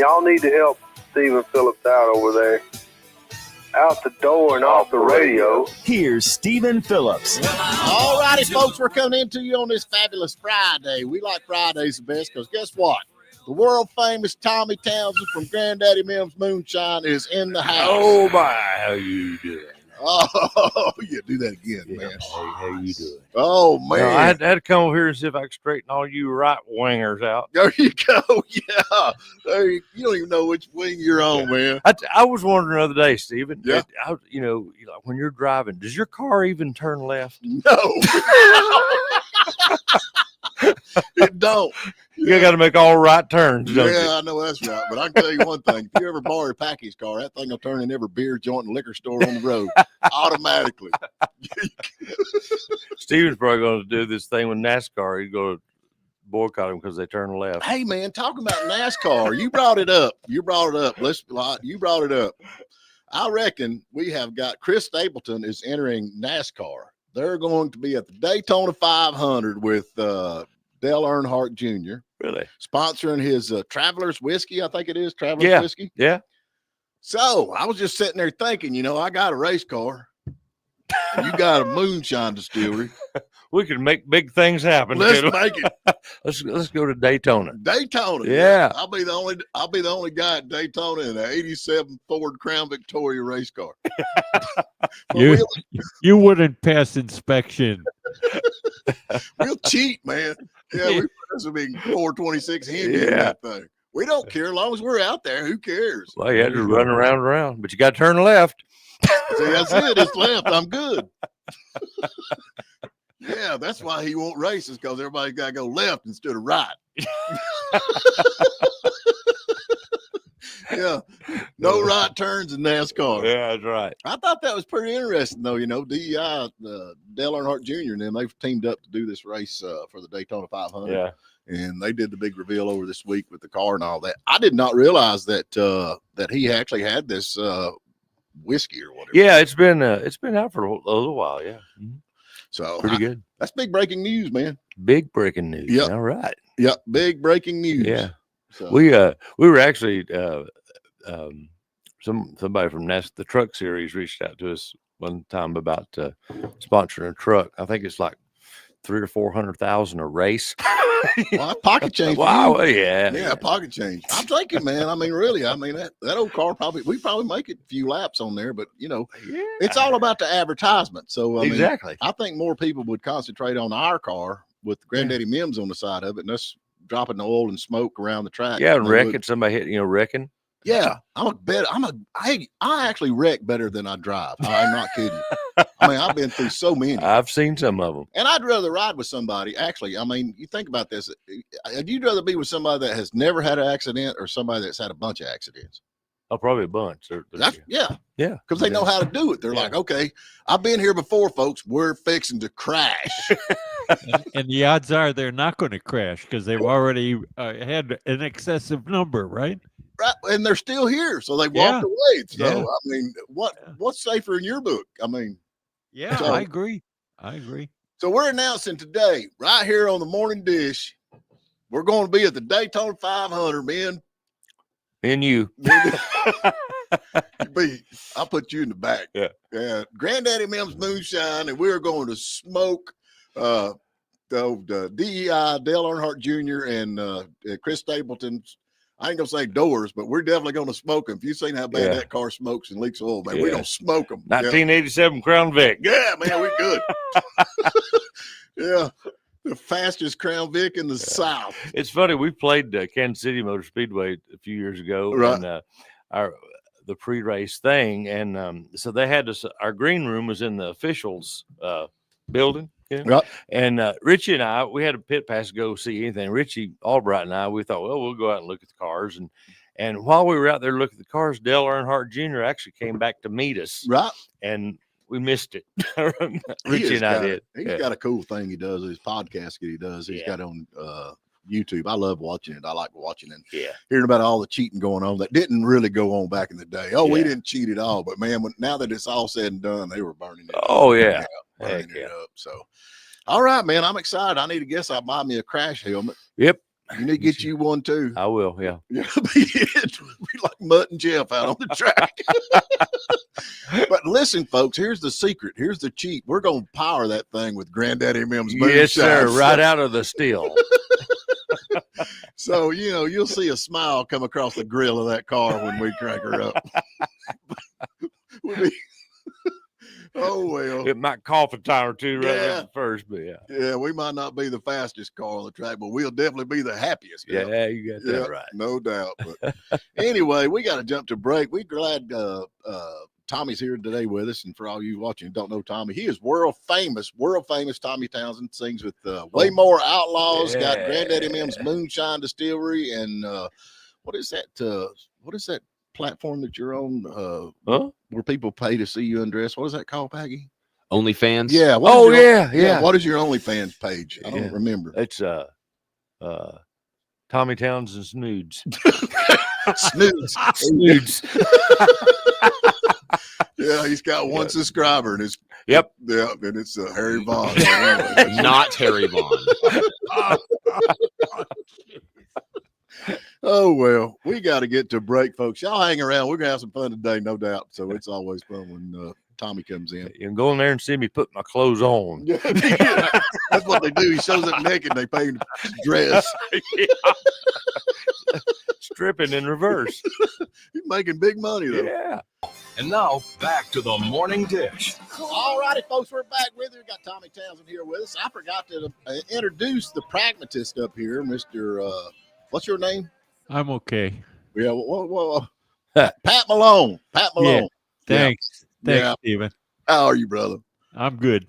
Y'all need to help Stephen Phillips out over there. Out the door and off the radio. Here's Stephen Phillips. All righty, folks, we're coming into you on this fabulous Friday. We like Fridays the best because guess what? The world-famous Tommy Townsend from Grandaddy Mimms Moonshine is in the house. Oh, my. How you doing? Oh, you do that again, man. Hey, how you doing? Oh, man. No, I had to come over here and see if I could straighten all you right-wingers out. There you go. Yeah. You don't even know which wing you're on, man. I was wondering the other day, Stephen. Yeah. When you're driving, does your car even turn left? No. It don't. You got to make all right turns, don't you? Yeah, I know that's right. But I can tell you one thing. If you ever borrow a package car, that thing will turn in every beer joint and liquor store on the road automatically. Stephen's probably going to do this thing with NASCAR. He's going to boycott them because they turn left. Hey, man, talking about NASCAR, you brought it up. You brought it up. I reckon we have got Chris Stapleton is entering NASCAR. They're going to be at the Daytona 500 with Dale Earnhardt Jr. Really? Sponsoring his Travelers Whiskey, I think it is. Travelers Whiskey. Yeah. So I was just sitting there thinking, I got a race car. You got a moonshine distillery. We can make big things happen. Let's make it. Let's go to Daytona. Daytona. Yeah. I'll be the only guy at Daytona in an 87 Ford Crown Victoria race car. You wouldn't pass inspection. We'll cheat, man. Yeah, we put us a big 426 Hemi in that thing. We don't care as long as we're out there. Who cares? Well, you had to run around, but you got to turn left. See, that's it. It's left. I'm good. Yeah, that's why he won't race, is because everybody's got to go left instead of right. Yeah, no right turns in NASCAR. Yeah, that's right. I thought that was pretty interesting, though. DEI, Dale Earnhardt Jr. and them, they've teamed up to do this race for the Daytona 500. Yeah. And they did the big reveal over this week with the car and all that. I did not realize that he actually had this whiskey or whatever. Yeah, it's been out for a little while. Yeah. Mm-hmm. So pretty good. That's big breaking news, man. Big breaking news. Yep. All right. Yeah, big breaking news. Yeah. So. We were actually somebody from the truck series reached out to us one time about sponsoring a truck. I think it's like $300,000 or $400,000 a race. Well, pocket change. Wow. Yeah. Pocket change. I'm thinking, man. I mean, really. I mean, that old car we probably make it a few laps on there, but it's all about the advertisement. So exactly. I think more people would concentrate on our car with Granddaddy Mimms on the side of it, and us dropping the oil and smoke around the track. Yeah, and wrecking. Somebody hit, wrecking. Yeah, I actually wreck better than I drive. I'm not kidding. I mean, I've been through so many. I've seen some of them. And I'd rather ride with somebody. Actually, I mean, you think about this. You'd rather be with somebody that has never had an accident or somebody that's had a bunch of accidents. Oh, probably a bunch. Yeah. Yeah. Because they know how to do it. They're like, okay, I've been here before, folks. We're fixing to crash. and the odds are they're not going to crash because they've already had an excessive number, right? Right, and they're still here, so they walked away. So I mean, what's safer in your book? I mean, I agree. So we're announcing today, right here on the Morning Dish, we're going to be at the Daytona 500, man. And you, I'll put you in the back. Yeah. Granddaddy Mimms Moonshine, and we're going to smoke the DEI, Dale Earnhardt Jr. and Chris Stapleton's. I ain't gonna say doors, but we're definitely gonna smoke them. If you've seen how bad that car smokes and leaks oil, man, we're gonna smoke them. 1987 Crown Vic. Yeah, man, we're good. Yeah, the fastest Crown Vic in the South. It's funny. We played Kansas City Motor Speedway a few years ago, right? And the pre-race thing, and so they had us. Our green room was in the officials' building. Right. And Richie and I, we had a pit pass to go see anything. Richie Albright and I, we thought, well, we'll go out and look at the cars. And while we were out there looking at the cars, Dale Earnhardt Jr. actually came back to meet us. Right. And we missed it. Richie and I did. He's got a cool thing he does. His podcast that he does. He's got on YouTube. I love watching it. I like watching it. Hearing about all the cheating going on that didn't really go on back in the day. Oh, we didn't cheat at all. But, man, now that it's all said and done, they were burning it. Oh, yeah. Burning it up. So, all right, man, I'm excited. I need to guess I'll buy me a crash helmet. Yep. You need to get you one too. I will. Yeah. Yeah, be it. Mutt and Jeff out on the track. But listen, folks, here's the secret. Here's the cheat. We're going to power that thing with Granddaddy Mimms Moonshine. Yes, sir. Right out of the still. So, you'll see a smile come across the grill of that car when we crank her up. Oh, well. It might cough a time or two right at first, but yeah. Yeah, we might not be the fastest car on the track, but we'll definitely be the happiest. Yeah, you got that right. No doubt. But anyway, we got to jump to break. We're glad Tommy's here today with us. And for all you watching who don't know Tommy, he is world famous Tommy Townsend. Sings with Waymore Outlaws, got Grandaddy Mimms Moonshine Distillery. And what is that platform that you're on where people pay to see you undress? What is that called, Paggy? OnlyFans? Yeah. Yeah. What is your OnlyFans page? I don't remember. It's Tommy Townsend's nudes. Snoods. Yeah, he's got one subscriber, and it's and it's Harry Vaughn. Not Harry Vaughn. Oh, well, we got to get to break, folks. Y'all hang around. We're going to have some fun today, no doubt. So it's always fun when Tommy comes in. You can go in there and see me put my clothes on. That's what they do. He shows up naked, and they pay him to dress. Stripping in reverse. He's making big money, though. Yeah. And now, back to the morning dish. All righty, folks, we're back with you. We got Tommy Townsend here with us. I forgot to introduce the pragmatist up here, Mr. What's your name? I'm okay. Yeah, Pat Malone. Pat Malone. Yeah. Thanks, Steven. How are you, brother? I'm good.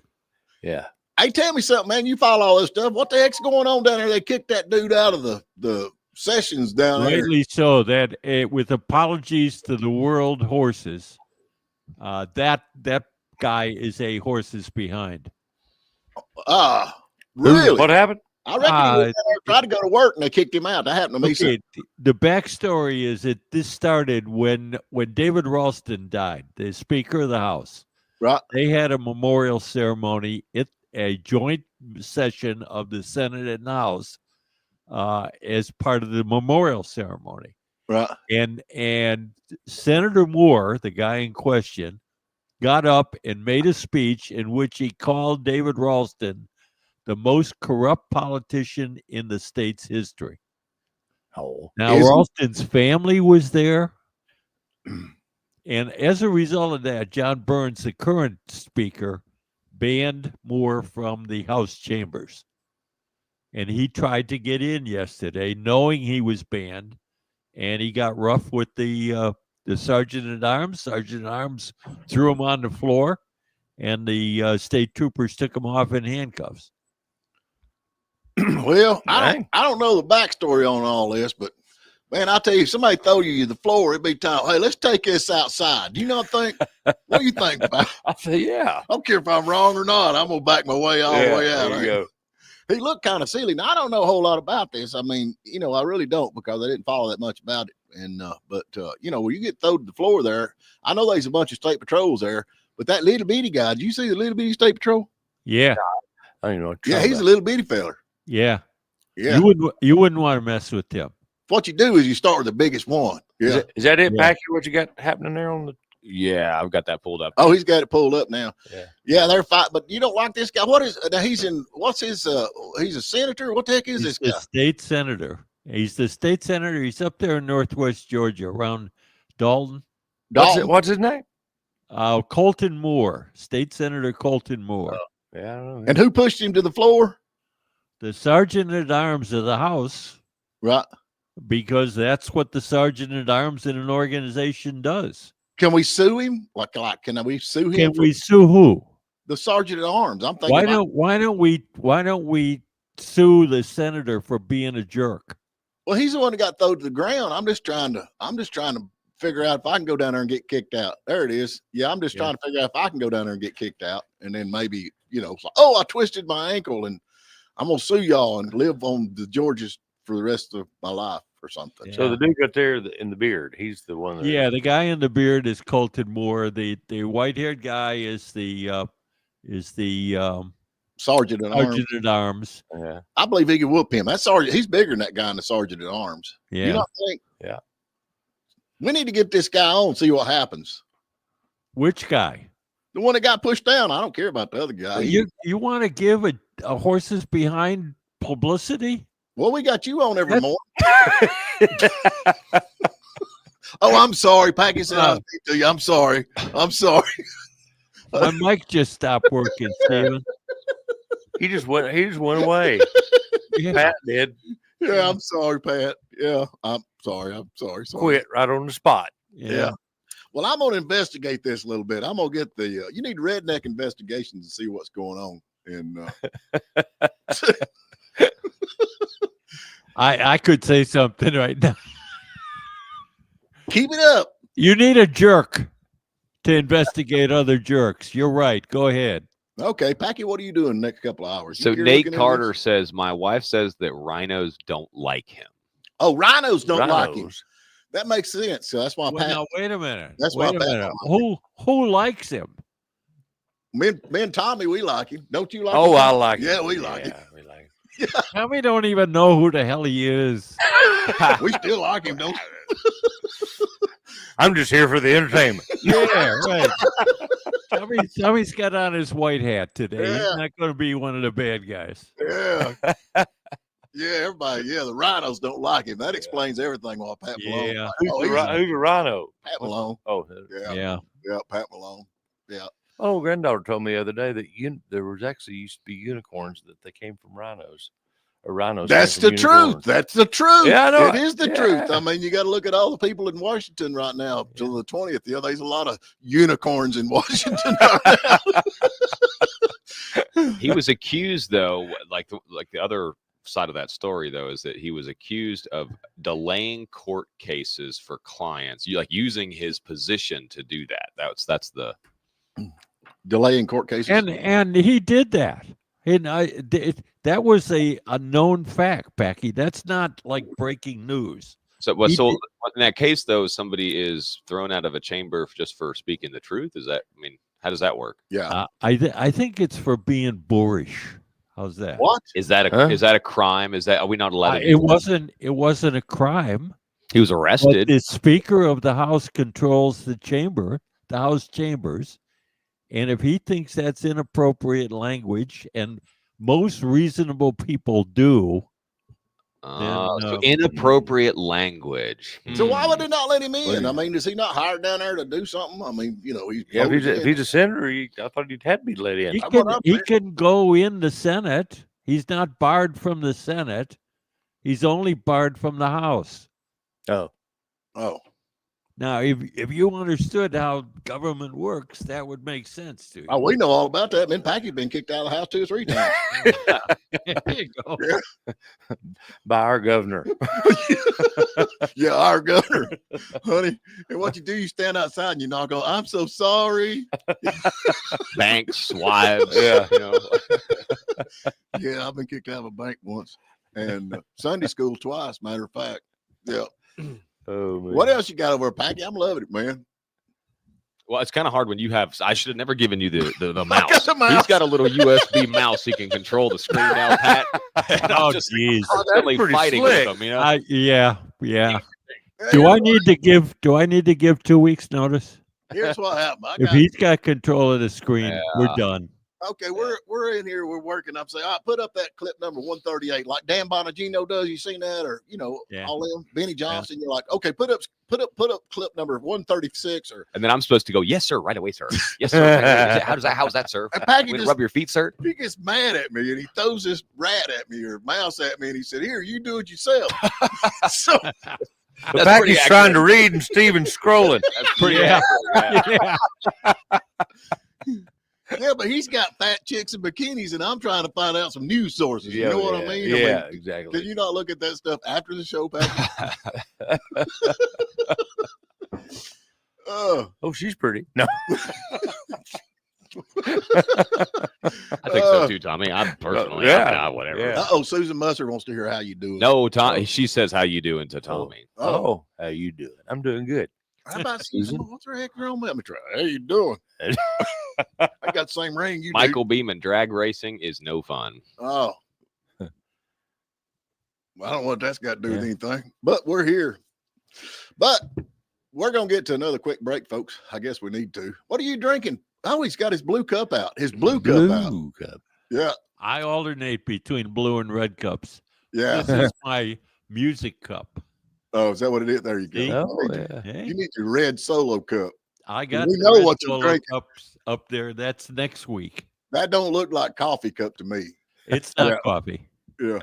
Yeah. Hey, tell me something, man. You follow all this stuff. What the heck's going on down there? They kicked that dude out of the sessions down there. Rightly so. That with apologies to the world horses, that guy is a horses behind. Really? What happened? I reckon he tried to go to work and they kicked him out. That happened to me. Okay, the backstory is that this started when David Ralston died, the Speaker of the House. Right. They had a memorial ceremony at a joint session of the Senate and House as part of the memorial ceremony. Right. And Senator Moore, the guy in question, got up and made a speech in which he called David Ralston the most corrupt politician in the state's history. Now, Ralston's family was there. And as a result of that, John Burns, the current speaker, banned Moore from the House chambers. And he tried to get in yesterday, knowing he was banned. And he got rough with the sergeant at arms. Sergeant at arms threw him on the floor, and the state troopers took him off in handcuffs. Well, I don't know the backstory on all this, but man, I'll tell you, if somebody throw you the floor, it'd be time. Hey, let's take this outside. Do you not think? What do you think about? I say, yeah. I don't care if I'm wrong or not. I'm gonna back my way all the way out. There you go. He looked kind of silly. Now, I don't know a whole lot about this. I mean, I really don't, because I didn't follow that much about it. And but when you get thrown to the floor there, I know there's a bunch of state patrols there, but that little bitty guy, did you see the little bitty state patrol? Yeah. I don't know. Yeah, he's a little bitty feller. Yeah. Yeah. You wouldn't want to mess with him. What you do is you start with the biggest one. Yeah. Is that it, Packy? What you got happening there on the? Yeah, I've got that pulled up. Oh, he's got it pulled up now. Yeah. Yeah, they're fighting, but you don't like this guy. What is he's in? What's his? He's a senator. What the heck is this guy? State senator. He's the state senator. He's up there in Northwest Georgia, around Dalton. What's his name? Colton Moore, State Senator Colton Moore. Yeah, I don't know. And who pushed him to the floor? The sergeant at arms of the House. Right. Because that's what the sergeant at arms in an organization does. Can we sue him? Like, can we sue him? Can we sue who? The sergeant at arms. I'm thinking. Why don't we sue the senator for being a jerk? Well, he's the one that got thrown to the ground. I'm just trying to figure out if I can go down there and get kicked out. There it is. Yeah, I'm just trying to figure out if I can go down there and get kicked out, and then maybe it's like, I twisted my ankle and I'm gonna sue y'all and live on the Georgias for the rest of my life or something. Yeah. So the dude got there in the beard, he's the one. The guy in the beard is Colton Moore. The white-haired guy is the sergeant at arms. Yeah, I believe he can whoop him. That sergeant, he's bigger than that guy in the sergeant at arms. Yeah, you don't think? Yeah. We need to get this guy on, see what happens. Which guy? The one that got pushed down. I don't care about the other guy. You want to give a horses behind publicity? Well, we got you on every morning. Oh, I'm sorry. Packy said I was mean to you. I'm sorry. My mic just stopped working, Steven. He just went away. Yeah. Pat did. Yeah, I'm sorry, Pat. Yeah, I'm sorry. Sorry. Quit right on the spot. Yeah. Well, I'm going to investigate this a little bit. I'm going to get the, you need redneck investigations to see what's going on. And I could say something right now. Keep it up. You need a jerk to investigate other jerks. You're right. Go ahead. Okay, Packy, what are you doing the next couple of hours? So You here Nate looking into Carter this? says, my wife says that rhinos don't like him. Oh, rhinos don't like him. Rhinos. That makes sense. So that's why Well, Pat. now, wait a minute. That's why wait a Pat minute. don't Who likes him? Me and Tommy, we like him. Don't you like him? Oh, I like it. Yeah, we like Yeah, we like it. it. Tommy don't even know who the hell he is. We still like him, don't we? I'm just here for the entertainment. Yeah, right. Tommy's got on his white hat today. Yeah. He's not going to be one of the bad guys. Yeah. Yeah, everybody. Yeah, the rhinos don't like him. That explains everything. While Pat Malone. Yeah. Oh, he's Who's a rhino? Pat Malone. Oh, Yeah. Yeah, Pat Malone. Yeah. oh, granddaughter told me the other day that there was actually used to be unicorns that they came from rhinos. Or rhinos. That's came the from truth. unicorns. That's the truth. Yeah, I know It is the Yeah. truth. I mean, you got to look at all the people in Washington right now till the 20th. Yeah, there's a lot of unicorns in Washington right now. He was accused, though, like the other side of that story, though, is that he was accused of delaying court cases for clients, using his position to do that. That's the Delaying court cases. And he did that. And that was a known fact, Packy. That's not like breaking news. so. He So did- in that case, though, somebody is thrown out of a chamber just for speaking the truth. Is that? I mean, how does that work? Yeah. I think it's for being boorish. How's that? What? Is that a Huh? is that a crime? Are we not allowed to? It wasn't a crime. He was But arrested. the Speaker of the House controls the chamber, the House chambers, and if he thinks that's inappropriate language, and most reasonable people do, So inappropriate language. So why would they not let him Well, in? I mean, is he not hired down there to do something? I mean, he's Yeah, voted if in. he's a senator, I thought he'd had to be let in. he How can about up he there? can go in the Senate. He's not barred from the Senate. He's only barred from the House. Oh, Oh, Now, if you understood how government works, that would make sense to you. oh, we know all about that. Man, Packy's been kicked out of the house 2 or 3 times. There you go. by our governor. Yeah, our governor, honey. And what you do, you stand outside and you knock on. I'm so sorry. Banks, wives. Yeah. Yeah, I've been kicked out of a bank once, and Sunday school twice. Matter of fact. Yeah. Oh, man. What else you got over there, Packy? I'm loving it, man. Well, it's kind of hard when you have. I should have never given you the I mouse. got the mouse. He's got a little USB mouse. He can control the screen now, Pat. And Oh, I'm just jeez. constantly pretty fighting slick. with him. You know. Yeah. Hey, Do I need to give 2 weeks notice? Here's what happened. I If got, he's got control of the screen, we're Yeah. done. okay, we're in here, we're working. I'm saying, all right, put up that clip number 138, like Dan Bonagino does. You seen that, or Yeah. all them Benny Johnson? You're like, okay, put up clip number 136, or And then I'm supposed to go, yes, sir, right away, sir. Yes, sir. How's that, sir? And Packy Way to just- rub your feet, sir. he gets mad at me and he throws this rat at me or mouse at me, and he said, "Here, you do it yourself." So The fact he's trying to read and Steven's scrolling. That's pretty Yeah. accurate. Yeah. yeah, but he's got fat chicks and bikinis, and I'm trying to find out some news sources. You know what I mean? Yeah, Can exactly. you not look at that stuff after the show, Packy? Oh, she's pretty. No. I think so too, Tommy. I'm personally, yeah. whatever. Yeah. Oh, Susan Musser wants to hear how you doing. No, Tom. She says, "How you doing?" to Tommy. Oh, how you doing? I'm doing good. How about Susan? What's the heck wrong with me? How you doing? I got the same ring you Michael Beeman, drag racing is no fun. do. Oh. Well, I don't know what that's got to do with anything, but we're here. But we're going to get to another quick break, folks. I guess we need to. What are you drinking? Oh, he's got his blue cup out. His blue cup out. Yeah. I alternate between blue and red cups. Yeah. This is my music cup. Oh, is that what it is? There you go. Oh, yeah. Hey, You need your red solo cup. I got We the know red what you're Solo drinking. cups up there. That's next week. That don't look like coffee cup to me. It's not Yeah. coffee. Yeah.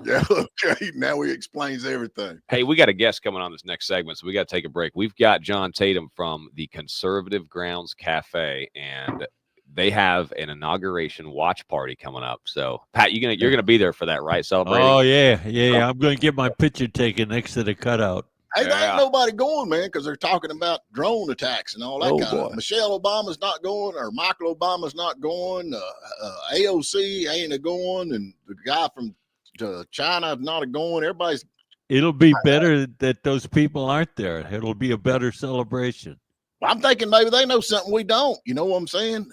Yeah. Okay. Now he explains everything. Hey, we got a guest coming on this next segment, so we got to take a break. We've got John Tatum from the Conservative Grounds Cafe, and they have an inauguration watch party coming up. So, Pat, you're gonna be there for that, right? Celebrating. Oh yeah. I'm going to get my picture taken next to the cutout. Hey, there Yeah. ain't nobody going, man, because they're talking about drone attacks and all that kind of. Michelle Obama's not going, or Michael Obama's not going. AOC ain't a going, and the guy from China not a going. Everybody's. It'll be better that those people aren't there. It'll be a better celebration. I'm thinking maybe they know something we don't. You know what I'm saying?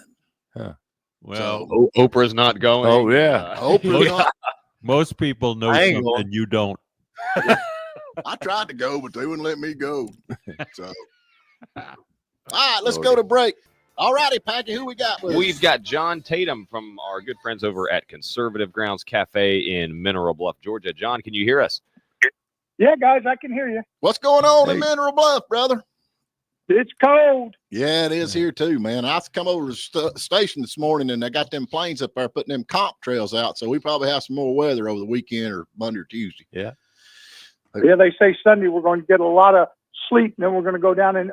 Well, Oprah's not going. Oh, yeah. Oprah's not. most people know I ain't something going. you don't. I tried to go, but they wouldn't let me go. So, all right, let's go to break. All righty, Packy, who we got with us? We've got John Tatum from our good friends over at Conservative Grounds Cafe in Mineral Bluff, Georgia. John, can you hear us? Yeah, guys, I can hear you. What's going on in Mineral Bluff, brother? It's cold. Yeah, it is here too, man. I come over to the station this morning, and they got them planes up there putting them comp trails out. So we probably have some more weather over the weekend or Monday or Tuesday. Yeah. Yeah, they say Sunday we're going to get a lot of sleet, and then we're going to go down in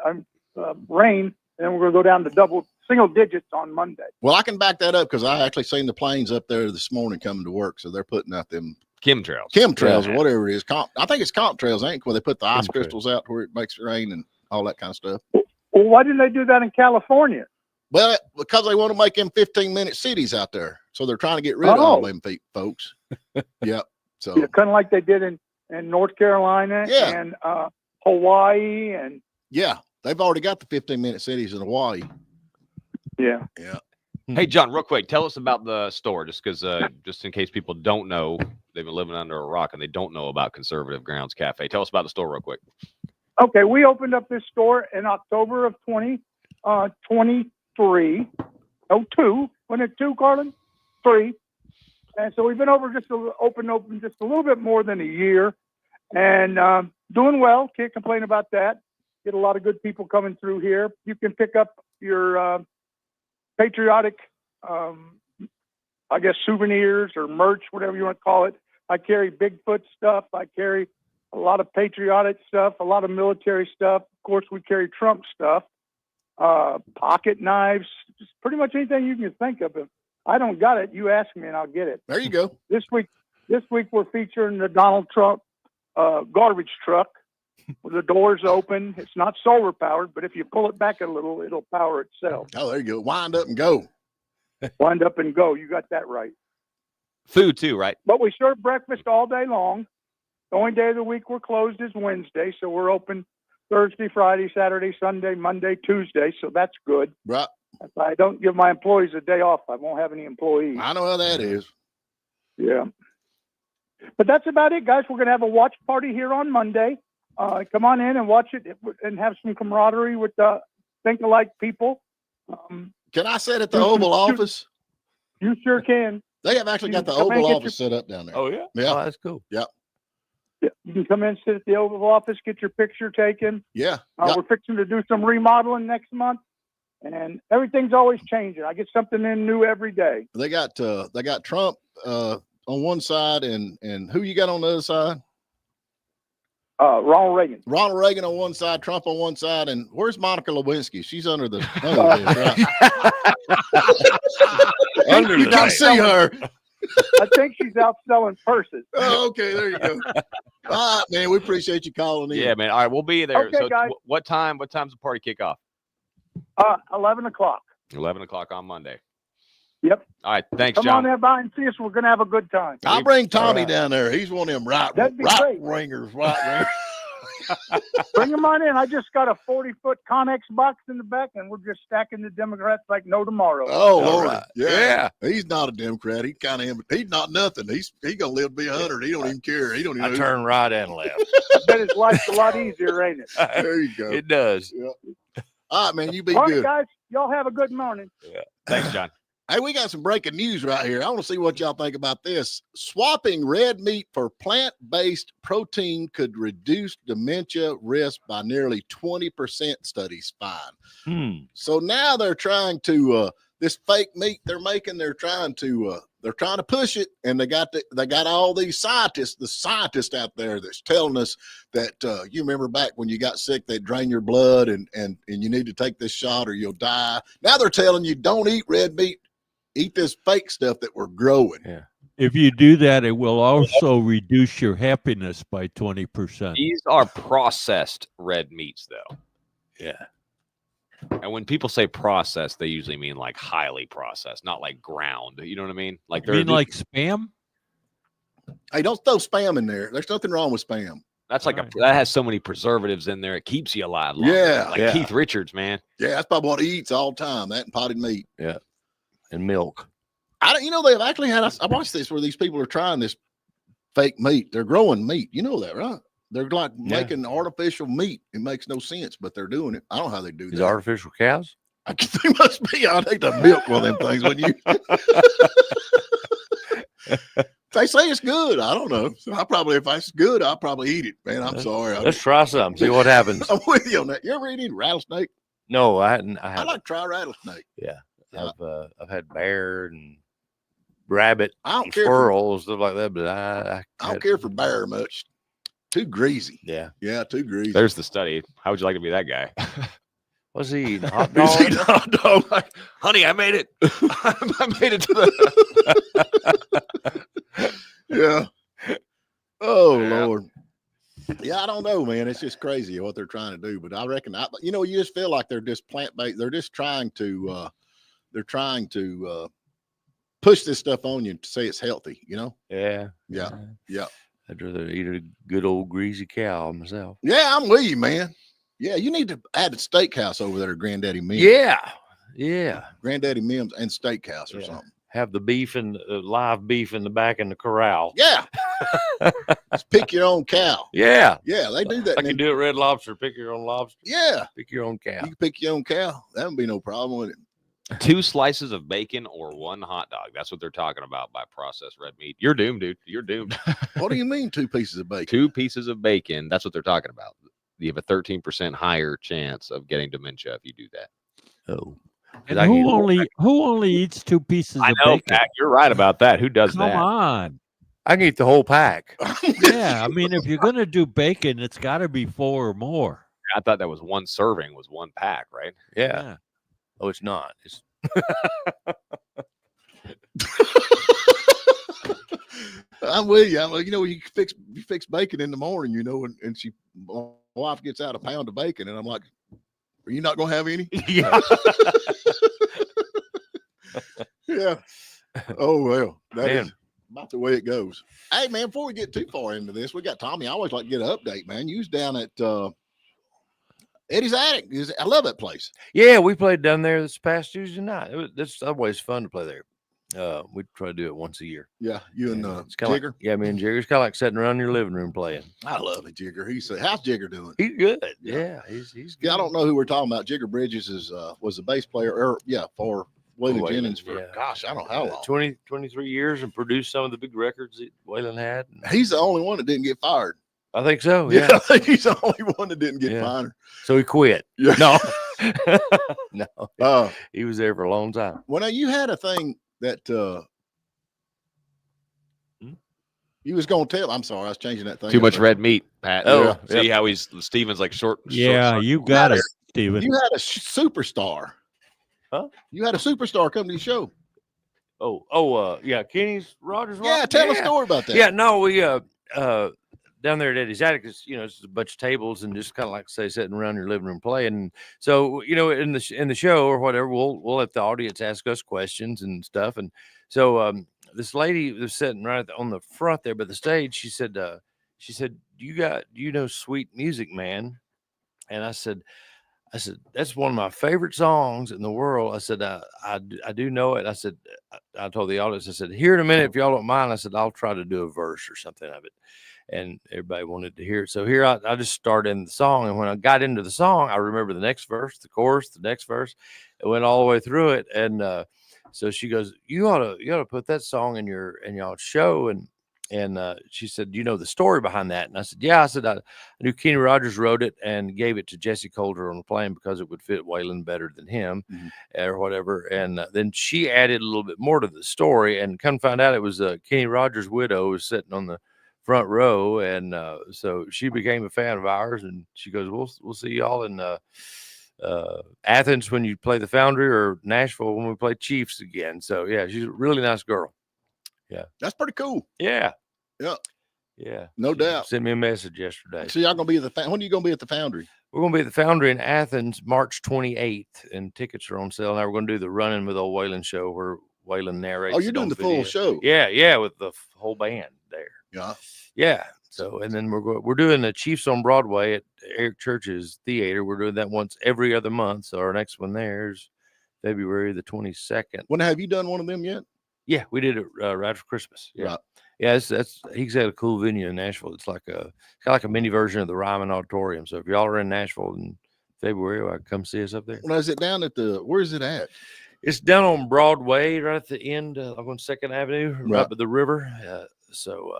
rain, and then we're going to go down to single digits on Monday. Well, I can back that up because I actually seen the planes up there this morning coming to work. So they're putting out them chemtrails or whatever it is. I think it's comp trails, ain't it? Where they put the ice crystals out where it makes it rain and all that kind of stuff. Well, why didn't they do that in California? Well, because they want to make them 15-minute cities out there. So they're trying to get rid of all them folks. Yep. So yeah, kind of like they did in North Carolina and Hawaii. And yeah, they've already got the 15-minute cities in Hawaii. Yeah. Yeah. Hey, John, real quick, tell us about the store, just because, just in case people don't know, they've been living under a rock and they don't know about Conservative Grounds Cafe. Tell us about the store real quick. Okay, we opened up this store in October of 2023. Oh, 2. Wasn't it 2, Carlin? 3. And so we've been open just a little bit more than a year, and doing well. Can't complain about that. Get a lot of good people coming through here. You can pick up your patriotic, I guess, souvenirs or merch, whatever you want to call it. I carry Bigfoot stuff. I carry a lot of patriotic stuff, a lot of military stuff. Of course, we carry Trump stuff, pocket knives, just pretty much anything you can think of. If I don't got it, you ask me and I'll get it. There you go. This week we're featuring the Donald Trump garbage truck with the doors open. It's not solar powered, but if you pull it back a little, it'll power itself. Oh, there you go. Wind up and go. Wind up and go. You got that right. Food too, right? But we serve breakfast all day long. The only day of the week we're closed is Wednesday, so we're open Thursday, Friday, Saturday, Sunday, Monday, Tuesday, so that's good. Right. If I don't give my employees a day off, I won't have any employees. I know how that is. Yeah. But that's about it, guys. We're going to have a watch party here on Monday. Come on in and watch it and have some camaraderie with think-alike people. Can I sit at the Oval Office? You sure can. They have actually got the Oval Office set up down there. Oh, yeah? Yeah. Oh, that's cool. Yep. Yeah, you can come in, sit at the Oval Office, get your picture taken. Yeah. We're fixing to do some remodeling next month, and everything's always changing. I get something in new every day. They got Trump on one side, and who you got on the other side? Ronald Reagan. Ronald Reagan on one side, Trump on one side, and where's Monica Lewinsky? She's under this, right? You can't see her. I think she's out selling purses. Oh, okay, there you go. All right, man. We appreciate you calling in. Yeah, man. All right, we'll be there. Okay, so guys. What time's the party kick off? 11 o'clock. 11 o'clock on Monday. Yep. All right, thanks, Come John. on there by and see us. We're going to have a good time. I'll bring Tommy down there. He's one of them right That'd be great. ringers, right ringers. Bring them on in. I just got a 40-foot Connex box in the back, and we're just stacking the Democrats like no tomorrow. Oh, All Lord. right. Yeah. He's not a Democrat. He's kind of, he's not nothing. He's going to live to be 100. He don't even care. He don't even I know. turn right and left. I bet his life's a lot easier, ain't it? There you go. It does. All right, man. You be All right, good. guys. Y'all have a good morning. Thanks, John. Hey, we got some breaking news right here. I want to see what y'all think about this. Swapping red meat for plant-based protein could reduce dementia risk by nearly 20%, studies find. So now they're trying to this fake meat they're making, they're trying to push it, and they got all these scientists, the scientists out there that's telling us that you remember back when you got sick, they drain your blood and you need to take this shot or you'll die. Now they're telling you don't eat red meat. Eat this fake stuff that we're growing. Yeah. If you do that, it will also reduce your happiness by 20%. These are processed red meats, though. Yeah. And when people say processed, they usually mean like highly processed, not like ground. You know what I mean? Like You mean like spam? Hey, don't throw spam in there. There's nothing wrong with spam. that's like Right. that has so many preservatives in there. It keeps you alive longer. Yeah. Like Yeah. Keith Richards, man. Yeah, that's probably what he eats all the time. That and potted meat. And milk. I don't. You know, they've actually had. I watched this where these people are trying this fake meat. They're growing meat. You know that, right? They're like making artificial meat. It makes no sense, but they're doing it. I don't know how they do These that. artificial cows? I guess they must be. I'd hate to milk one of them things, wouldn't you? They say it's good. I don't know. So if it's good, I'll probably eat it. Man, I'm sorry. Let's try some. See what happens. I'm with you on that. You ever eat any rattlesnake? No, I hadn't. I I haven't. like to try rattlesnake. Yeah. I've had bear and rabbit, I don't and care. squirrel and stuff like that, but I I don't care for bear much. Too greasy. Yeah. Yeah, too greasy. There's the study. How would you like to be that guy? What's he eating? Hot He's dog? eating hot dog. Like, honey, I made it. I made it to the. Yeah. Oh Yeah. Lord. Yeah, I don't know, man. It's just crazy what they're trying to do. But I reckon, you just feel like they're just plant-based. They're just trying to, push this stuff on you to say it's healthy. Yeah. Yeah. Yeah. I'd rather eat a good old greasy cow myself. Yeah, I'm with you, man. Yeah, you need to add a steakhouse over there, Granddaddy Mimms. Yeah. Yeah. Granddaddy Mimms and steakhouse or something. Have the beef and live beef in the back in the corral. Yeah. Just pick your own cow. Yeah. Yeah, they do that. I can do it Red Lobster. Pick your own lobster. Yeah. Pick your own cow. You can pick your own cow. That would be no problem with it. 2 slices of bacon or 1 hot dog. That's what they're talking about by processed red meat. You're doomed, dude. You're doomed. What do you mean 2 pieces of bacon? 2 pieces of bacon. That's what they're talking about. You have a 13% higher chance of getting dementia if you do that. Oh. And I can eat a who only eats 2 pieces I of know, bacon? Pat, you're right about that. Who does Come that? on. I can eat the whole pack. Yeah, I mean, if you're going to do bacon, it's got to be 4 or more. I thought that was 1 serving was 1 pack, right? Yeah. Oh, it's not. It's I'm with you. You fix bacon in the morning, and my wife gets out a pound of bacon, and I'm like, are you not going to have any? yeah. Yeah. Oh, well, that Man. is about the way it goes. Hey, man, before we get too far into this, we got Tommy. I always like to get an update, man. You was down at Eddie's Attic. I love that place. Yeah, we played down there this past Tuesday night. It's always fun to play there. We try to do it once a year. Yeah, you and It's kinda Jigger. Like, me and Jigger. It's kind of like sitting around your living room playing. I love it, Jigger. How's Jigger doing? He's good. Yeah. Yeah, he's good. Yeah, I don't know who we're talking about. Jigger Bridges was the bass player, for Waylon Waylon, Jennings for yeah. gosh, I don't know how long. 23 years and produced some of the big records that Waylon had. He's the only one that didn't get fired. I think so. Yeah, Yeah. I think he's the only one that didn't get Yeah. fired. So he quit. Yeah. No. No. Uh, He was there for a long time. well, now you had a thing that you was gonna tell. I'm sorry, I was changing that thing. Too much red meat, Pat. Oh, Yeah. See how Steven's like short. Yeah, you got it, Steven. You had a superstar. Huh? You had a superstar come to the show. Yeah. Kenny's Rogers. Yeah, tell a story about that. Yeah, no, we down there at Eddie's Attic, it's just a bunch of tables and just kind of like say sitting around your living room playing. So in the show or whatever, we'll let the audience ask us questions and stuff. And so this lady was sitting right on the front there by the stage. She said, you know Sweet Music Man? And I said, that's one of my favorite songs in the world. I said, I do know it. I said, I told the audience, I said, here in a minute, if y'all don't mind, I said, I'll try to do a verse or something of it. And everybody wanted to hear it. So here I just started in the song. And when I got into the song, I remember the next verse, the chorus, the next verse. It went all the way through it. And so she goes, you ought to put that song in y'all's show. And she said, you know the story behind that? And I said, yeah. I said, I knew Kenny Rogers wrote it and gave it to Jesse Coulter on the plane because it would fit Waylon better than him or whatever. And then she added a little bit more to the story, and come find out it was Kenny Rogers' widow was sitting on the front row. And so she became a fan of ours, and she goes, we'll see y'all in Athens when you play the Foundry, or Nashville when we play Chiefs again. So yeah, she's a really nice girl. Yeah, That's pretty cool. yeah. Yeah, no doubt. Sent me a message yesterday. So y'all gonna be at when are you gonna be at the Foundry? We're gonna be at the Foundry in Athens, March 28th, and tickets are on sale. Now we're gonna do the Running with Old Waylon show where Waylon narrates. Oh, you're doing the full show? Yeah, with the whole band there. Yeah. So, and then we're doing the Chiefs on Broadway at Eric Church's theater. We're doing that once every other month. So our next one there is February the 22nd. When have you done one of them yet? Yeah, we did it right after Christmas. Yeah. Right. Yeah, he's got a cool venue in Nashville. It's kind of like a mini version of the Ryman Auditorium. So if y'all are in Nashville in February, come see us up there. Well, is it down at where is it at? It's down on Broadway, right at the end, like on 2nd Avenue, right by the river. So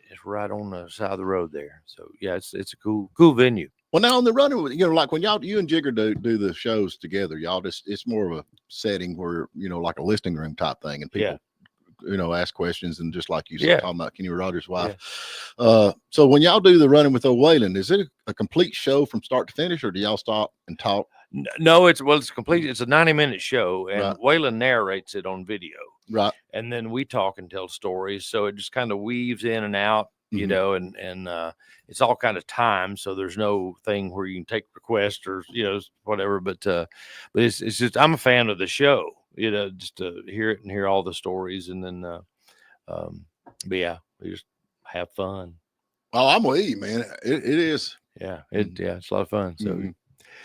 it's right on the side of the road there. So yeah, it's a cool venue. Well, now on the Running, like when you and Jigger do the shows together, y'all it's more of a setting where, like a listening room type thing, and people, ask questions, and just like you said, talking about Kenny Rogers' wife. Yeah. So when y'all do the Running with Old Waylon, is it a complete show from start to finish, or do y'all stop and talk? No, it's complete. It's a 90-minute show, and Waylon narrates it on video. Right. And then we talk and tell stories. So it just kind of weaves in and out, and it's all kind of time. So there's no thing where you can take requests or, whatever. But it's just, I'm a fan of the show, just to hear it and hear all the stories. And then, but yeah, we just have fun. Oh, I'm with you, man. It is. Yeah. It's a lot of fun. So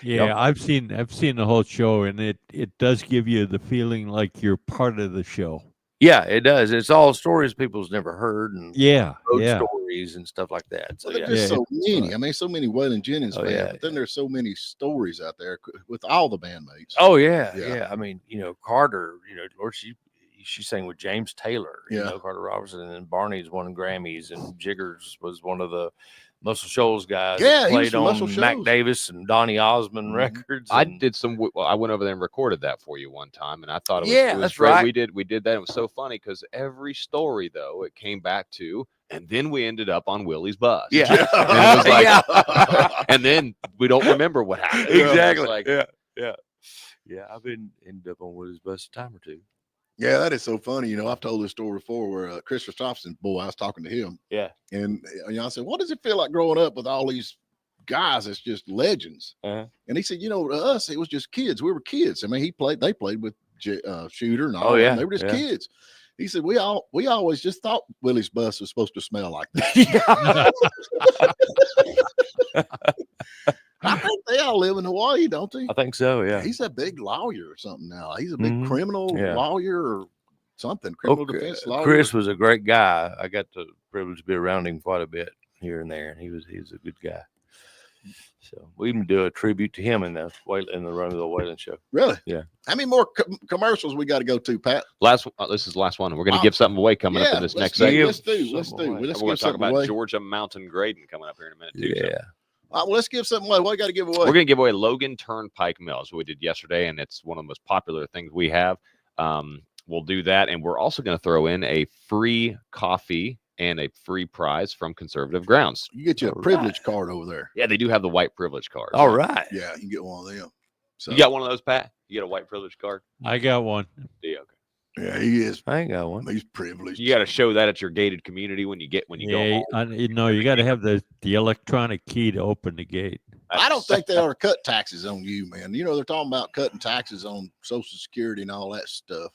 yeah, I've seen the whole show, and it does give you the feeling like you're part of the show. Yeah, it does. It's all stories people's never heard, and stories and stuff like that. So there's so many. I mean, so many Waylon Jennings fans, but then there's so many stories out there with all the bandmates. Oh yeah. I mean, Carter, or she sang with James Taylor, Carter Robertson, and then Barney's won Grammys, and Jiggers was one of the Muscle Shoals guys. Yeah, played on Mac Davis and Donny Osmond records. I went over there and recorded that for you one time, and I thought it was that's great. Right. We did that. It was so funny because every story though it came back to, and then we ended up on Willie's bus. Yeah, and it was like, and then we don't remember what happened. Exactly. Like, yeah. I've ended up on Willie's bus a time or two. Yeah, that is so funny. I've told this story before where Chris Christopherson, boy, I was talking to him. Yeah. And I said, what does it feel like growing up with all these guys that's just legends? And he said, to us, it was just kids. We were kids. I mean, they played with Shooter and all. They were just kids. He said, we always just thought Willie's bus was supposed to smell like that. I think they all live in Hawaii, don't they? I think so, yeah. He's a big lawyer or something now. He's a big criminal lawyer or something, criminal defense lawyer. Chris was a great guy. I got the privilege to be around him quite a bit here and there. He was a good guy. So we even do a tribute to him in the Run of the Waylon show. Really? Yeah. How many more commercials we got to go to, Pat? This is the last one. We're going to give something away coming up in this next segment. Let's do. We're going to talk about Georgia Mountain Grading coming up here in a minute too. Yeah. So. Well, let's give something away. What got to give away? We're going to give away Logan Turnpike Mills, what we did yesterday, and it's one of the most popular things we have. We'll do that, and we're also going to throw in a free coffee and a free prize from Conservative Grounds. You get you a privilege card over there. Yeah, they do have the white privilege card. All right. Yeah, you can get one of them. So you got one of those, Pat? You got a white privilege card? I got one. Yeah, okay. Yeah, he is. I ain't got one. He's privileged. You got to show that at your gated community when you go home. You got to have the electronic key to open the gate. I don't think they ought to cut taxes on you, man. They're talking about cutting taxes on Social Security and all that stuff.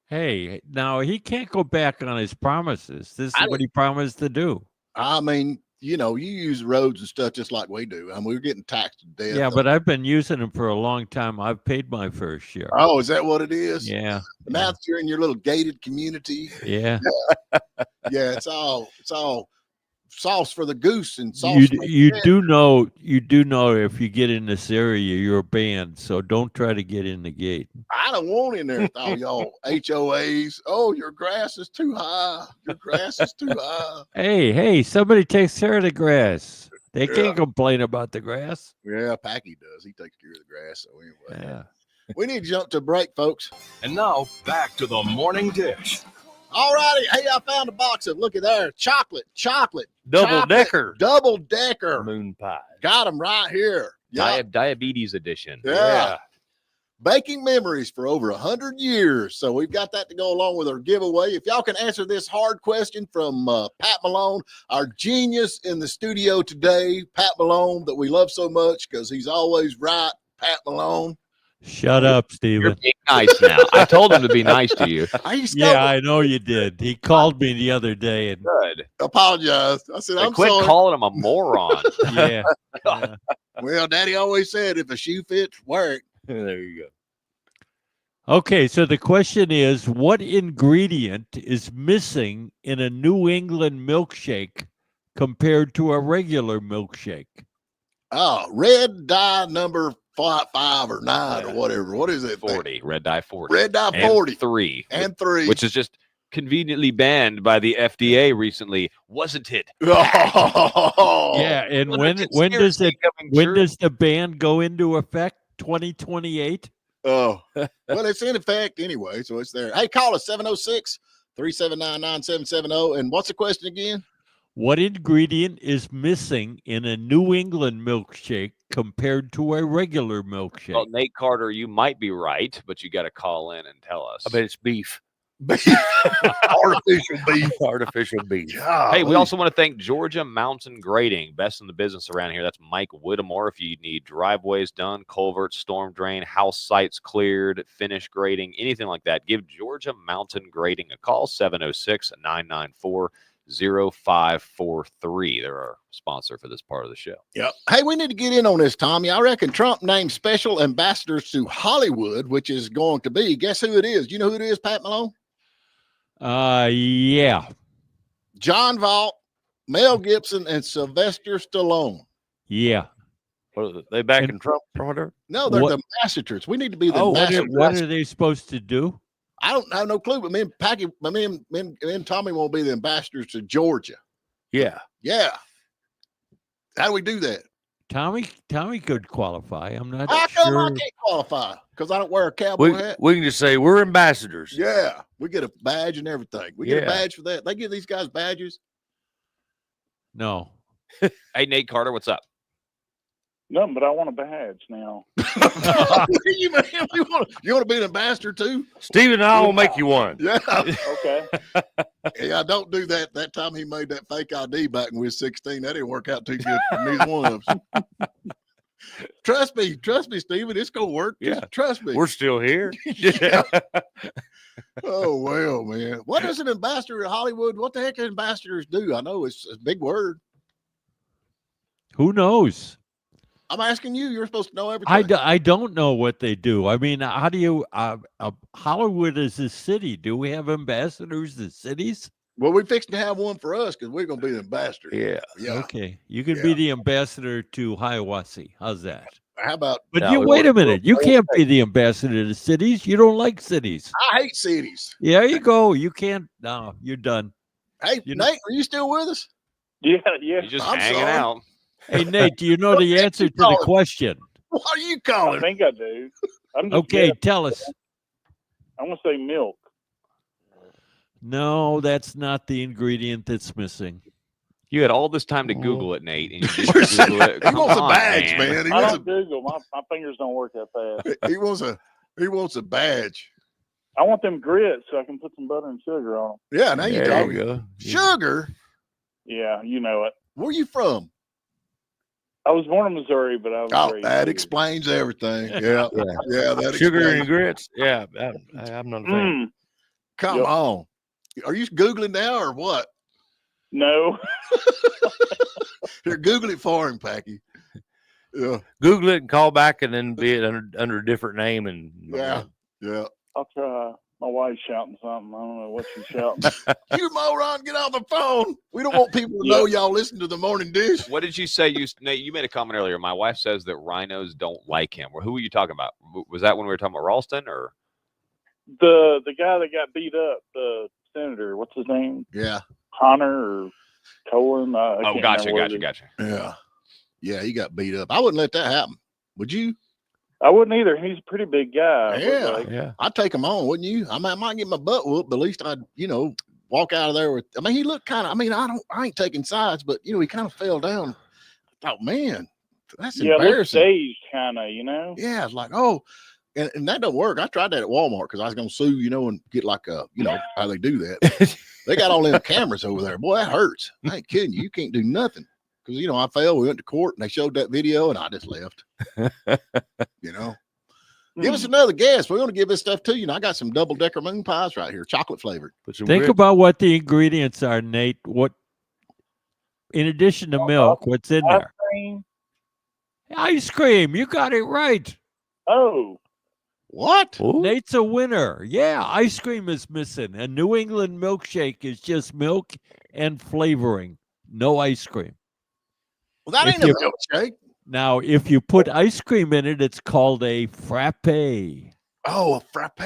Hey, now he can't go back on his promises. This is what he promised to do. I mean, you use roads and stuff just like we do. I mean, we're getting taxed to death. Yeah, but I've been using them for a long time. I've paid my fair share. Oh, is that what it is? Yeah. Now that you're in your little gated community. Yeah. Yeah, it's all sauce for the goose and sauce. You do know if you get in this area, you're banned. So don't try to get in the gate. I don't want in there with all y'all HOAs. Oh, your grass is too high. Your grass is too high. Hey, somebody takes care of the grass. They can't complain about the grass. Yeah, Packy does. He takes care of the grass. So anyway, Yeah. we need to jump to break, folks. And now back to the morning dish. All righty. Hey, I found a box of, look at there, chocolate. Double decker Moon pie. Got them right here. Yeah. Diabetes edition. Yeah. Baking memories for over 100 years. So we've got that to go along with our giveaway. If y'all can answer this hard question from Pat Malone, our genius in the studio today, Pat Malone, that we love so much because he's always right, Pat Malone. Shut up, Steven. You're being nice now. I told him to be nice to you. Yeah, I know you did. He called me the other day and Good. Apologized. I said, I'm quit sorry. calling him a moron. yeah. Well, Daddy always said, if a shoe fits, wear it. There you go. Okay, so the question is, what ingredient is missing in a New England milkshake compared to a regular milkshake? Oh, red dye number 5 or 9 or whatever. What is it? 40. Red dye 40. Red dye 40. And 3. And 3. Which is just conveniently banned by the FDA recently, wasn't it? Oh, Yeah, and What a when does conspiracy coming when true. does the ban go into effect? 2028? Oh, well, it's in effect anyway, so it's there. Hey, call us 706-379-9770. And what's the question again? What ingredient is missing in a New England milkshake compared to a regular milkshake? Well, Nate Carter, you might be right, but you got to call in and tell us. I bet it's beef. Artificial beef. Artificial beef. Hey, we also want to thank Georgia Mountain Grading, best in the business around here. That's Mike Whittemore. If you need driveways done, culverts, storm drain, house sites cleared, finish grading, anything like that, give Georgia Mountain Grading a call, 706-994-0543. They're our sponsor for this part of the show. Yep. Hey, we need to get in on this, Tommy. I reckon Trump named special ambassadors to Hollywood, which is going to be, guess who it is? Do you know who it is, Pat Malone? Yeah. John Voight, Mel Gibson, and Sylvester Stallone. Yeah. What are they backing Trump or whatever? No, they're What- the ambassadors. We need to be the Oh, ambassadors. what are they supposed to do? I don't have no clue, but me and Packy, me and Tommy won't be the ambassadors to Georgia. Yeah. Yeah. How do we do that? Tommy could qualify. I'm not How come sure. I can't qualify? Because I don't wear a cowboy hat. We can just say we're ambassadors. Yeah, we get a badge and everything. We get a Yeah. badge for that. They give these guys badges. No. Hey, Nate Carter, what's up? Nothing, but I want a badge now. you want to be an ambassador too? Steven, I'll make you one. Yeah. Okay. Yeah, don't do that. That time he made that fake ID back when we were 16, that didn't work out too good for neither one of us. Trust me, Steven, it's gonna work. Just Yeah. trust me. We're still here. Yeah. Oh well, man. What does an ambassador in Hollywood? What the heck do ambassadors do? I know it's a big word. Who knows? I'm asking you. You're supposed to know everything. I don't know what they do. I mean, how do you Hollywood is a city. Do we have ambassadors to cities? Well, we fixing to have one for us because we're gonna be the ambassador. Yeah. Yeah. Okay. You can Yeah. be the ambassador to Hiawassee. How's that? How about? But No, you we wait a won't- minute. You can't be the ambassador to cities. You don't like cities. I hate cities. Yeah, you go. You can't. No, you're done. Hey, You know- Nate, are you still with us? Yeah. You're just I'm hanging sorry. out. Hey, Nate, do you know the answer to the calling? question? What are you I calling? think I do. I'm just Okay, guessing. tell us. I'm gonna say milk. No, that's not the ingredient that's missing. You had all this time to Google it, Nate, and you just Google it. He Come wants a on, badge, man. He I wants don't Google. My fingers don't work that fast. he wants a badge. I want them grits so I can put some butter and sugar on them. Yeah, now you There talking. you go. Sugar. Yeah, you know it. Where you from? I was born in Missouri, but I was Oh, raised that here. explains everything. Yeah, Yeah. yeah, that Sugar explains. and grits. Yeah. I'm not a fan. Come Yep. on. Are you Googling now or what? No. Google it for him, Packy. Yeah. Google it and call back, and then be it under a different name. And Yeah. I'll try. My wife's shouting something. I don't know what she's shouting. You moron, get off the phone. We don't want people to know y'all listen to the morning dish. What did you say? Nate, you made a comment earlier. My wife says that rhinos don't like him. Who were you talking about? Was that when we were talking about Ralston or The guy that got beat up, the senator, what's his name? Yeah. Hunter or Cohen? Oh, gotcha. Yeah, he got beat up. I wouldn't let that happen. Would you? I wouldn't either. He's a pretty big guy. yeah. I'd take him on, wouldn't you? I might get my butt whooped, but at least I'd, walk out of there with. I mean, he looked kind of. I mean, I ain't taking sides, but he kind of fell down. I thought, man, that's embarrassing. Staged kind of, Yeah, it's like, oh, and that don't work. I tried that at Walmart because I was gonna sue, and get like a, how they do that. They got all them cameras over there. Boy, that hurts. I ain't kidding you. You can't do nothing. Because, I fell. We went to court and they showed that video and I just left. Give us another guess. We want to give this stuff to you. And I got some double-decker moon pies right here, chocolate flavored. Think about what the ingredients are, Nate. What, in addition to milk, what's in there? Ice cream. You got it right. Oh. What? Ooh. Nate's a winner. Yeah, ice cream is missing. A New England milkshake is just milk and flavoring. No ice cream. Well, that ain't a milkshake. Now, if you put ice cream in it, it's called a frappe. Oh, a frappe.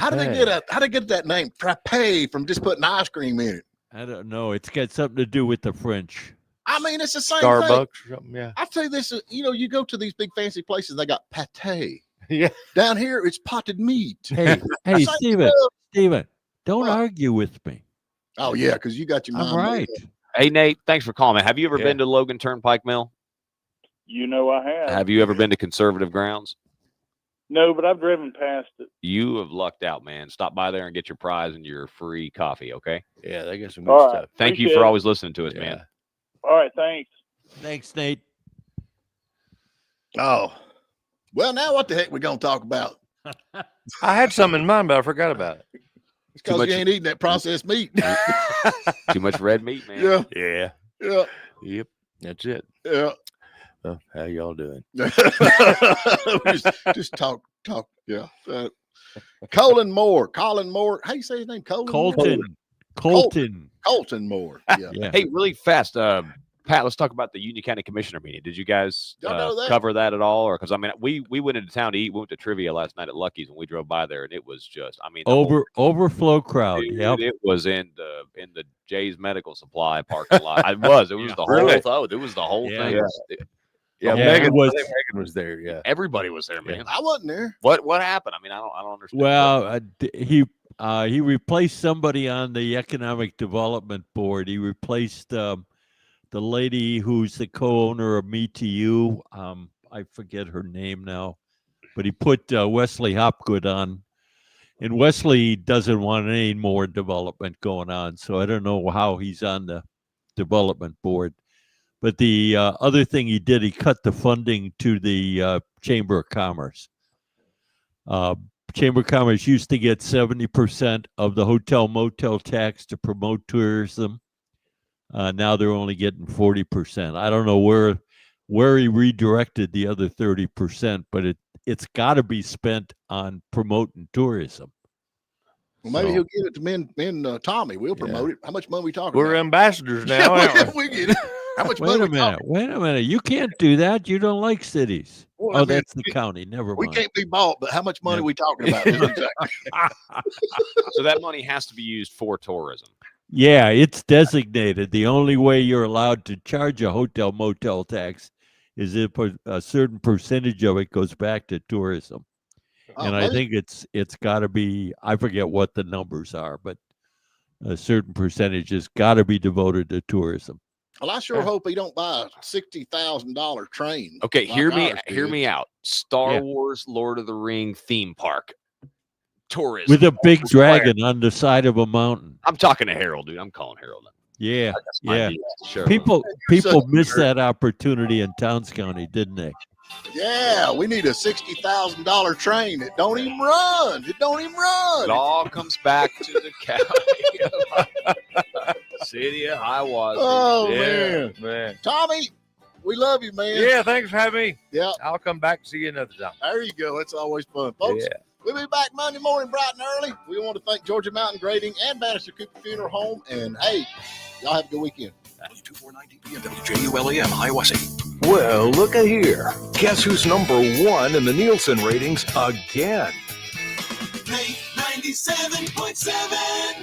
How did they get that name, frappe, from just putting ice cream in it? I don't know. It's got something to do with the French. I mean, it's the same Starbucks thing. or something, yeah. I tell you this, you go to these big fancy places, they got pate. Yeah. Down here, it's potted meat. Hey, Steven, don't argue with me. Oh, yeah, because you got your mind. I'm right. Hey, Nate, thanks for calling. Have you ever been to Logan Turnpike Mill? I have. Have you ever been to Conservative Grounds? No, but I've driven past it. You have lucked out, man. Stop by there and get your prize and your free coffee, okay? Yeah, they got some good stuff. Thank you for always listening to us, man. All right, thanks. Thanks, Nate. Oh, well, now what the heck we going to talk about? I had some in mind, but I forgot about it. It's because you ain't eating that processed meat. Too much red meat, man. Yeah. Yep. That's it. Yeah. Well, how y'all doing? just talk. Yeah. Colin Moore. How you say his name? Colton Moore. Yeah. Hey, really fast, Pat, let's talk about the Union County Commissioner meeting. Did you guys cover that at all? Or because we went into town to eat. We went to trivia last night at Lucky's, and we drove by there, and it was just, overflow crowd. Dude, it was in the Jay's Medical Supply parking lot. It was the whole. It was the whole thing. Megan was there. Yeah, everybody was there, man. I wasn't there. What happened? I mean, I don't understand. Well, he replaced somebody on the Economic Development Board. He replaced the lady who's the co-owner of Me to You. I forget her name now, but he put Wesley Hopgood on, and Wesley doesn't want any more development going on. So I don't know how he's on the development board. But the other thing he did, he cut the funding to the Chamber of Commerce. Chamber of Commerce used to get 70% of the hotel motel tax to promote tourism. Now they're only getting 40%. I don't know where he redirected the other 30%, but it's got to be spent on promoting tourism. Well, maybe he'll give it to me and Tommy. We'll promote it. How much money are we talking We're about? ambassadors now, aren't we? We get it. How much money? Wait a minute. You can't do that. You don't like cities. Well, that's the county. Never mind. We can't be bought, but how much money are we talking about? So that money has to be used for tourism. Yeah, it's designated. The only way you're allowed to charge a hotel motel tax is if a certain percentage of it goes back to tourism. And I think it's got to be, I forget what the numbers are, but a certain percentage has got to be devoted to tourism. Well, I sure hope he don't buy a $60,000 train. Okay, hear me out. Star Wars, Lord of the Ring theme park. Tourism. With a big dragon on the side of a mountain. I'm talking to Harold, dude. I'm calling Harold. Yeah. Sure. People missed that opportunity in Towns County, didn't they? Yeah, we need a $60,000 train that don't even run. It don't even run. It all comes back to the county. City of Hiawassee. Oh, Yeah, man. Tommy, we love you, man. Yeah, thanks for having me. Yeah. I'll come back and see you another time. There you go. It's always fun. Folks, Yeah. we'll be back Monday morning bright and early. We want to thank Georgia Mountain Grading and Bannister Cooper Funeral Home. And, hey, y'all have a good weekend. 2490 WJULAM, Hiawassee. Well, look at here. Guess who's number one in the Nielsen ratings again? Play 97.7.